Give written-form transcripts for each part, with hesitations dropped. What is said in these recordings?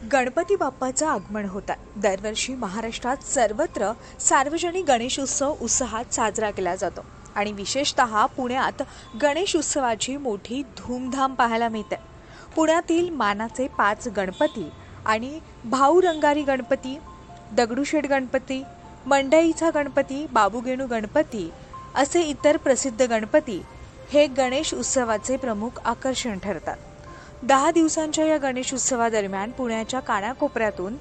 गणपती बाप्पाचं आगमन होत आहे। दरवर्षी महाराष्ट्रात सर्वत्र सार्वजनिक गणेशोत्सव उत्साहात साजरा केला जातो आणि विशेषतः पुण्यात गणेश उत्सवाची मोठी धूमधाम पाहायला मिळते। पुण्यातील मानाचे 5 गणपती आणि भाऊरंगारी गणपती, दगडूशेठ गणपती, मंडईचा गणपती, बाबूगेणू गणपती असे इतर प्रसिद्ध गणपती हे गणेश उत्सवाचे प्रमुख आकर्षण ठरतात। 10 दिवसांच्या या गणेश उत्सवादरम्यान पुण्याच्या कानाकोपऱ्यातून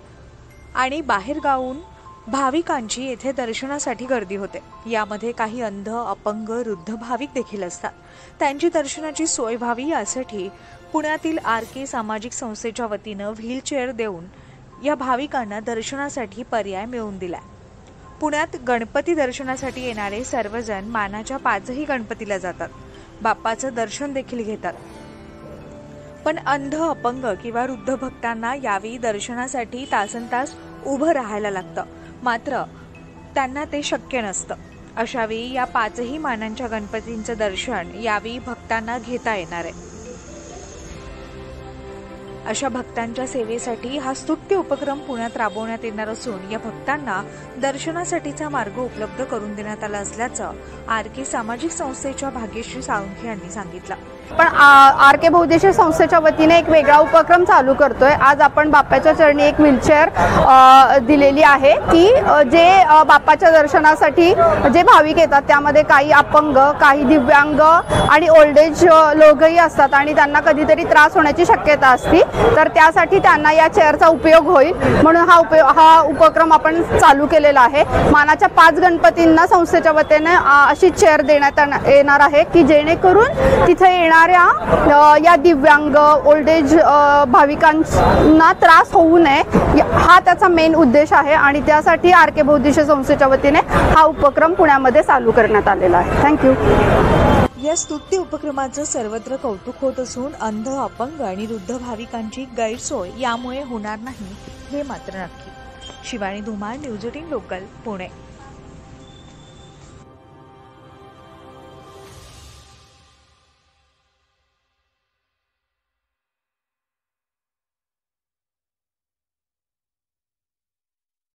आणि बाहेरगावून भाविकांची येथे दर्शनासाठी गर्दी होते। यामध्ये काही अंध, अपंग, वृद्ध भाविक देखील असतात। त्यांची दर्शनाची सोय व्हावी यासाठी पुण्यातील आरके सामाजिक संस्थेच्या वतीनं व्हीलचेअर देऊन या भाविकांना दर्शनासाठी पर्याय मिळवून दिलाय। पुण्यात गणपती दर्शनासाठी येणारे सर्वजण मानाच्या 5ही गणपतीला जातात, बाप्पाचं दर्शन देखील घेतात। पण अंध, अपंग किंवा वृद्ध भक्तांना यावेळी दर्शनासाठी तासनतास उभं राहायला लागतं, मात्र त्यांना ते शक्य नसतं। अशावेळी या 5ही मानांच्या गणपतींचं दर्शन यावेळी भक्तांना घेता येणार आहे। अशा भक्तांच्या सेवेसाठी हा स्तुत्य उपक्रम पुण्यात राबवण्यात येणार असून या भक्तांना दर्शनासाठीचा मार्ग उपलब्ध करून देण्यात आला असल्याचं आरके सामाजिक संस्थेच्या भाग्यश्री साळुंखे यांनी सांगितलं। पण आरके बहुउद्देशीय संस्थेच्या वतीने एक वेगळा उपक्रम चालू करतोय। आज आपण बाप्पाच्या चरणी एक व्हीलचेअर दिलेली आहे की जे बाप्पाच्या दर्शनासाठी जे भाविक येतात त्यामध्ये काही अपंग, काही दिव्यांग आणि ओल्ड एज लोकही असतात आणि त्यांना कधीतरी त्रास होण्याची शक्यता असते, तर त्यासाठी त्यांना या चेअरचा उपयोग होईल म्हणून हा उपक्रम आपण चालू केलेला आहे। मानाच्या 5 गणपतींना संस्थेच्या वतीने अशी चेअर देण्यात येणार आहे की जेणेकरून तिथे या दिव्यांग, ओल्ड एज भाविकांना त्रास होऊ नये हा त्याचा मेन उद्देश आहे आणि त्यासाठी आरके बहुउद्देशीय संस्थेच्या वतीने हा उपक्रम पुण्यामध्ये चालू करण्यात आलेला आहे। थँक्यू। या स्तुत्य उपक्रमाचं सर्वत्र कौतुक होत असून अंध, अपंग आणि वृद्ध भाविकांची गैरसोय यामुळे होणार नाही हे मात्र नक्की। Shivani Dhumal, news 18 local, Pune.